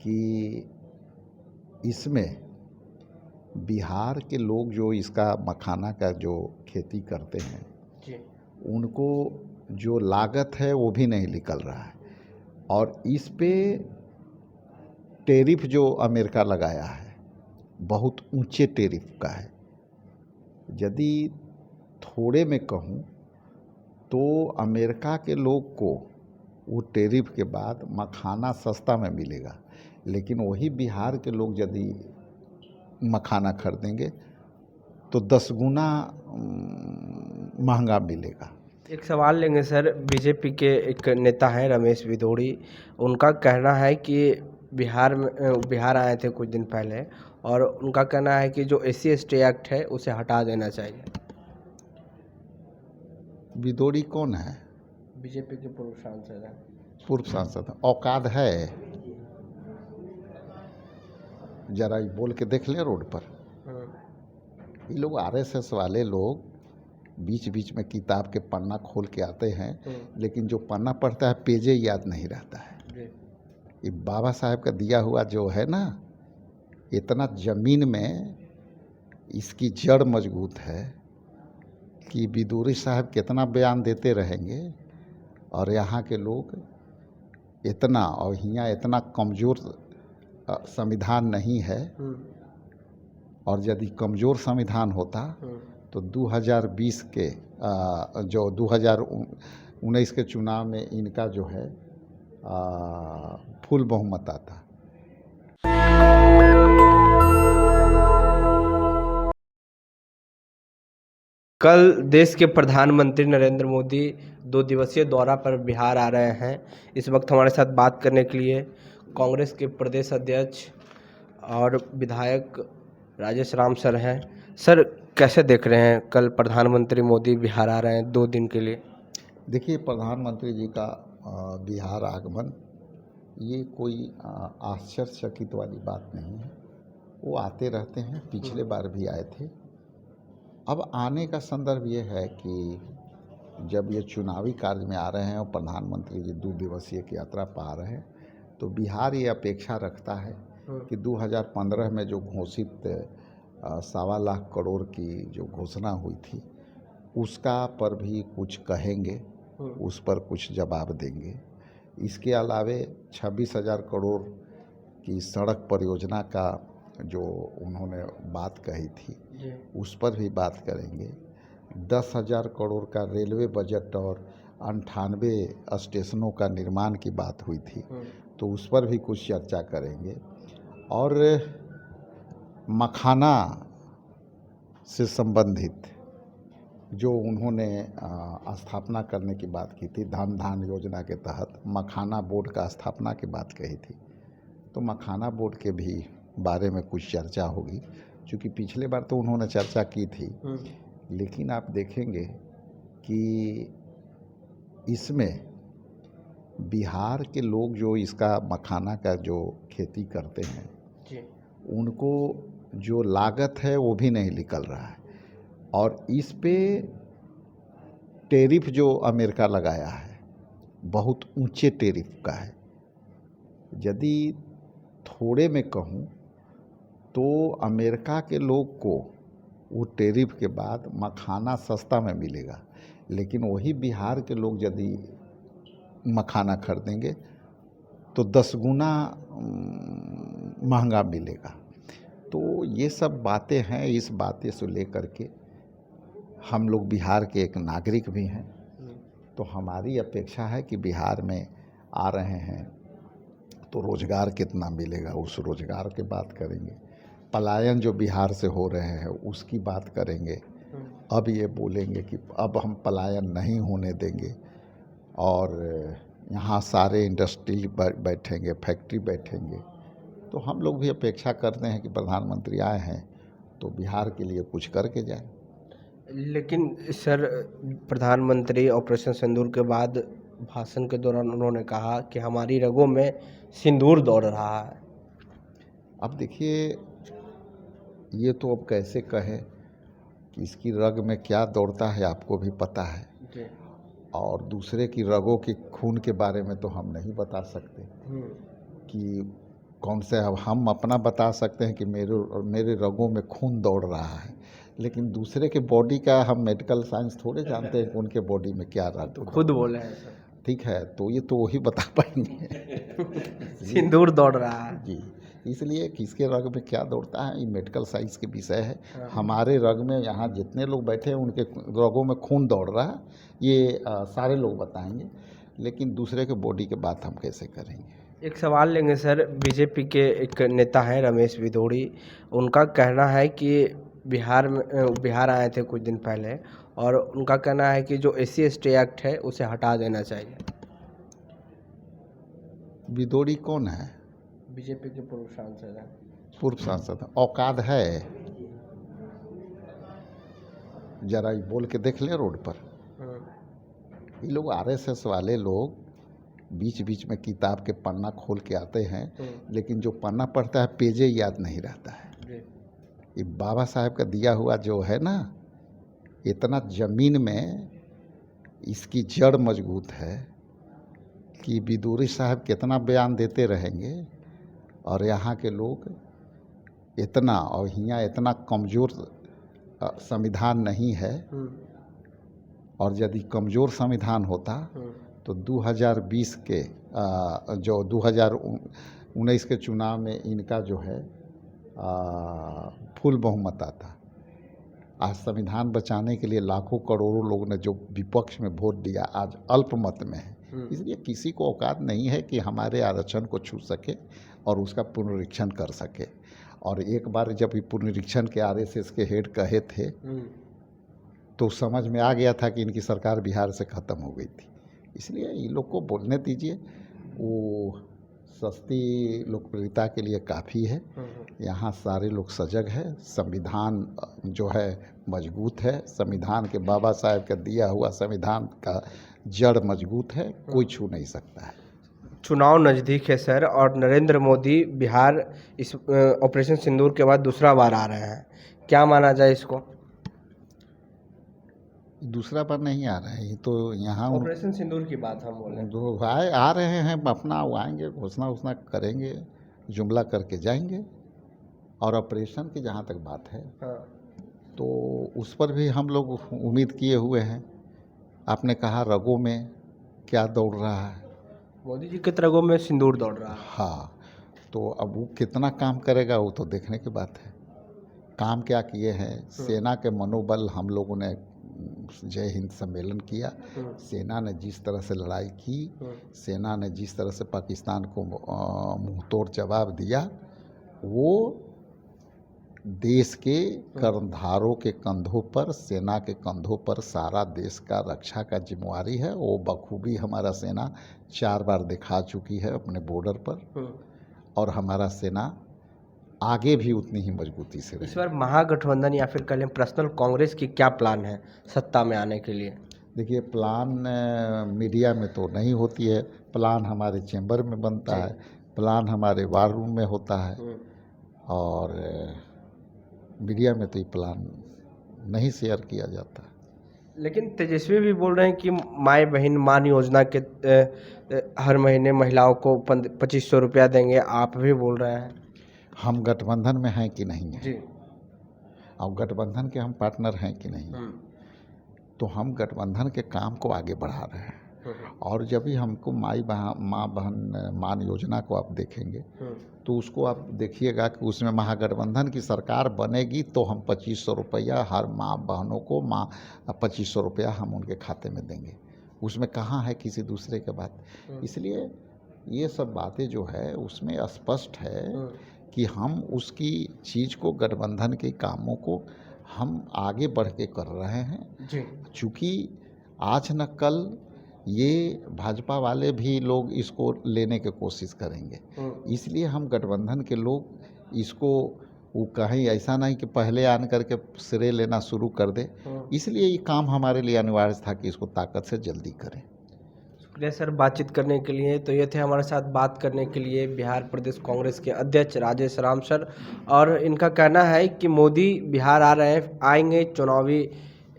कि इसमें बिहार के लोग जो इसका मखाना का जो खेती करते हैं जी। उनको जो लागत है वो भी नहीं निकल रहा है, और इस पे टैरिफ जो अमेरिका लगाया है बहुत ऊंचे टैरिफ का है। यदि थोड़े में कहूँ तो अमेरिका के लोग को वो टैरिफ के बाद मखाना सस्ता में मिलेगा, लेकिन वही बिहार के लोग यदि मखाना खरीदेंगे तो 10 गुना महंगा मिलेगा। एक सवाल लेंगे सर, बीजेपी के एक नेता हैं रमेश भिदोड़ी, उनका कहना है कि बिहार आए थे कुछ दिन पहले और उनका कहना है कि जो SC/ST एक्ट है उसे हटा देना चाहिए। भिदोड़ी कौन है? बीजेपी के पूर्व सांसद हैं। पूर्व सांसद औकात है? जरा ये बोल के देख ले रोड पर। ये लोग RSS वाले लोग बीच बीच में किताब के पन्ना खोल के आते हैं, लेकिन जो पन्ना पढ़ता है पेजे याद नहीं रहता है। ये बाबा साहब का दिया हुआ जो है ना, इतना जमीन में इसकी जड़ मजबूत है कि भिदोड़ी साहब कितना बयान देते रहेंगे और यहाँ के लोग इतना, और यहाँ इतना कमज़ोर संविधान नहीं है, और यदि कमज़ोर संविधान होता तो 2020 के जो 2019 के चुनाव में इनका जो है फुल बहुमत आता। कल देश के प्रधानमंत्री नरेंद्र मोदी 2 दिवसीय दौरा पर बिहार आ रहे हैं। इस वक्त हमारे साथ बात करने के लिए कांग्रेस के प्रदेश अध्यक्ष और विधायक राजेश राम सर हैं। सर, कैसे देख रहे हैं कल प्रधानमंत्री मोदी बिहार आ रहे हैं 2 दिन के लिए? देखिए, प्रधानमंत्री जी का बिहार आगमन ये कोई आश्चर्यचकित वाली बात नहीं है। वो आते रहते हैं, पिछले बार भी आए थे। अब आने का संदर्भ ये है कि जब ये चुनावी कार्य में आ रहे हैं और प्रधानमंत्री जी 2 दिवसीय की यात्रा पर आ रहे हैं, तो बिहार ये अपेक्षा रखता है कि 2015 में जो घोषित 1.25 लाख करोड़ की जो घोषणा हुई थी उसका पर भी कुछ कहेंगे, उस पर कुछ जवाब देंगे। इसके अलावे 26,000 करोड़ की सड़क परियोजना का जो उन्होंने बात कही थी उस पर भी बात करेंगे। 10,000 करोड़ का रेलवे बजट और 98 स्टेशनों का निर्माण की बात हुई थी, तो उस पर भी कुछ चर्चा करेंगे। और मखाना से संबंधित जो उन्होंने स्थापना करने की बात की थी, धान योजना के तहत मखाना बोर्ड का स्थापना की बात कही थी, तो मखाना बोर्ड के भी बारे में कुछ चर्चा होगी। क्योंकि पिछले बार तो उन्होंने चर्चा की थी, लेकिन आप देखेंगे कि इसमें बिहार के लोग जो इसका मखाना का जो खेती करते हैं उनको जो लागत है वो भी नहीं निकल रहा है, और इस पे टैरिफ जो अमेरिका लगाया है बहुत ऊंचे टैरिफ का है। यदि थोड़े में कहूँ तो अमेरिका के लोग को वो टैरिफ के बाद मखाना सस्ता में मिलेगा, लेकिन वही बिहार के लोग यदि मखाना खरीदेंगे तो 10 गुना महंगा मिलेगा। तो ये सब बातें हैं। इस बातें से लेकर के हम लोग बिहार के एक नागरिक भी हैं, तो हमारी अपेक्षा है कि बिहार में आ रहे हैं तो रोज़गार कितना मिलेगा, उस रोज़गार की बात करेंगे। पलायन जो बिहार से हो रहे हैं उसकी बात करेंगे। अब ये बोलेंगे कि अब हम पलायन नहीं होने देंगे और यहाँ सारे इंडस्ट्री बैठेंगे, फैक्ट्री बैठेंगे। तो हम लोग भी अपेक्षा करते हैं कि प्रधानमंत्री आए हैं तो बिहार के लिए कुछ करके जाएं। लेकिन सर, प्रधानमंत्री ऑपरेशन सिंदूर के बाद भाषण के दौरान उन्होंने कहा कि हमारी रगों में सिंदूर दौड़ रहा है। अब देखिए, ये तो अब कैसे कहें कि इसकी रग में क्या दौड़ता है आपको भी पता है जी। और दूसरे की रगों के खून के बारे में तो हम नहीं बता सकते कि कौन से, अब हम अपना बता सकते हैं कि मेरे रगों में खून दौड़ रहा है, लेकिन दूसरे के बॉडी का हम मेडिकल साइंस थोड़े जानते हैं कि उनके बॉडी में क्या रहा। तो खुद बोले हैं सर। ठीक है, तो ये तो वही बता पाएंगे। सिंदूर दौड़ रहा है। जी, इसलिए किसके रग में क्या दौड़ता है ये मेडिकल साइंस के विषय है। हाँ। हमारे रग में यहाँ जितने लोग बैठे हैं उनके रगों में खून दौड़ रहा है, ये सारे लोग बताएंगे, लेकिन दूसरे के बॉडी के बात हम कैसे करेंगे। एक सवाल लेंगे सर, बीजेपी के एक नेता हैं रमेश भिदोड़ी, उनका कहना है कि बिहार आए थे कुछ दिन पहले और उनका कहना है कि जो SC/ST एक्ट है उसे हटा देना चाहिए। बिदोड़ी कौन है? बीजेपी के पूर्व सांसद हैं। पूर्व सांसद औकात है? जरा ये बोल के देख ले रोड पर। ये लोग RSS वाले लोग बीच बीच में किताब के पन्ना खोल के आते हैं, लेकिन जो पन्ना पढ़ता है पेजे याद नहीं रहता है। ये बाबा साहब का दिया हुआ जो है ना, इतना जमीन में इसकी जड़ मजबूत है कि बिदूरी साहब कितना बयान देते रहेंगे और यहाँ के लोग इतना, और यहाँ इतना कमज़ोर संविधान नहीं है। और यदि कमज़ोर संविधान होता तो 2020 के जो 2019 के चुनाव में इनका जो है फुल बहुमत आता। आज संविधान बचाने के लिए लाखों करोड़ों लोगों ने जो विपक्ष में वोट दिया आज अल्पमत में है। इसलिए किसी को औकात नहीं है कि हमारे आरक्षण को छू सके और उसका पुनरीक्षण कर सके। और एक बार जब ये पुनरीक्षण के RSS के हेड कहे थे तो समझ में आ गया था कि इनकी सरकार बिहार से ख़त्म हो गई थी। इसलिए इन लोग को बोलने दीजिए, वो सस्ती लोकप्रियता के लिए काफ़ी है। यहाँ सारे लोग सजग है, संविधान जो है मजबूत है, संविधान के बाबा साहब का दिया हुआ संविधान का जड़ मजबूत है, कोई छू नहीं सकता है। चुनाव नज़दीक है सर और नरेंद्र मोदी बिहार इस ऑपरेशन सिंदूर के बाद दूसरा बार आ रहे हैं, क्या माना जाए इसको? दूसरा बार नहीं आ रहे हैं, ये तो यहाँ ऑपरेशन सिंदूर की बात हम बोले जो आ रहे हैं अपना वो आएंगे, घोषणा करेंगे, जुमला करके जाएंगे। और ऑपरेशन की जहाँ तक बात है तो उस पर भी हम लोग उम्मीद किए हुए हैं। आपने कहा रगों में क्या दौड़ रहा है, मोदी जी के रगों में सिंदूर दौड़ रहा है। हाँ, तो अब वो कितना काम करेगा वो तो देखने की बात है। काम क्या किए हैं, सेना के मनोबल हम लोगों ने जय हिंद सम्मेलन किया, सेना ने जिस तरह से लड़ाई की, सेना ने जिस तरह से पाकिस्तान को मुंह तोड़ जवाब दिया, वो देश के कर्णधारों के कंधों पर, सेना के कंधों पर सारा देश का रक्षा का जिम्मेवारी है। वो बखूबी हमारा सेना 4 बार दिखा चुकी है अपने बॉर्डर पर, और हमारा सेना आगे भी उतनी ही मजबूती से इस रहे। बार महागठबंधन या फिर कहें पर्सनल कांग्रेस की क्या प्लान है सत्ता में आने के लिए? देखिए, प्लान मीडिया में तो नहीं होती है, प्लान हमारे चैम्बर में बनता है, प्लान हमारे वार रूम में होता है, और मीडिया में तो ये प्लान नहीं शेयर किया जाता। लेकिन तेजस्वी भी बोल रहे हैं कि माई बहन मान योजना के हर महीने महिलाओं को 2500 रुपया देंगे, आप भी बोल रहे हैं। हम गठबंधन में हैं कि नहीं हैं? जी। और गठबंधन के हम पार्टनर हैं कि नहीं? तो हम गठबंधन के काम को आगे बढ़ा रहे हैं। और जब भी हमको माँ बहन मान योजना को आप देखेंगे तो उसको आप देखिएगा कि उसमें महागठबंधन की सरकार बनेगी तो हम 2500 रुपया हर माँ बहनों को 2500 रुपया हम उनके खाते में देंगे। उसमें कहाँ है किसी दूसरे के बात। इसलिए ये सब बातें जो है उसमें स्पष्ट है कि हम उसकी चीज़ को, गठबंधन के कामों को हम आगे बढ़ के कर रहे हैं। चूँकि आज न कल ये भाजपा वाले भी लोग इसको लेने की कोशिश करेंगे, इसलिए हम गठबंधन के लोग इसको, वो कहीं ऐसा नहीं कि पहले आन करके श्रेय लेना शुरू कर दे, इसलिए ये काम हमारे लिए अनिवार्य था कि इसको ताकत से जल्दी करें। शुक्रिया सर बातचीत करने के लिए। तो ये थे हमारे साथ बात करने के लिए बिहार प्रदेश कांग्रेस के अध्यक्ष राजेश राम सर, और इनका कहना है कि मोदी बिहार आ रहे हैं, आएंगे, चुनावी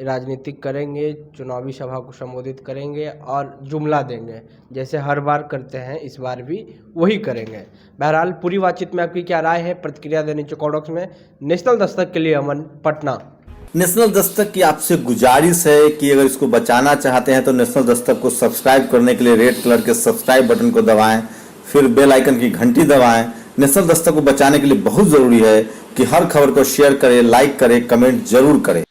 राजनीतिक करेंगे, चुनावी सभा को संबोधित करेंगे और जुमला देंगे, जैसे हर बार करते हैं इस बार भी वही करेंगे। बहरहाल पूरी बातचीत में आपकी क्या राय है, प्रतिक्रिया देनी चौकोर डॉक्स में। नेशनल दस्तक के लिए अमन, पटना। नेशनल दस्तक की आपसे गुजारिश है कि अगर इसको बचाना चाहते हैं तो नेशनल दस्तक को सब्सक्राइब करने के लिए रेड कलर के सब्सक्राइब बटन को दबाएं, फिर बेल आइकन की घंटी दबाएं। नेशनल दस्तक को बचाने के लिए बहुत जरूरी है कि हर खबर को शेयर करें, लाइक करें, कमेंट जरूर करें।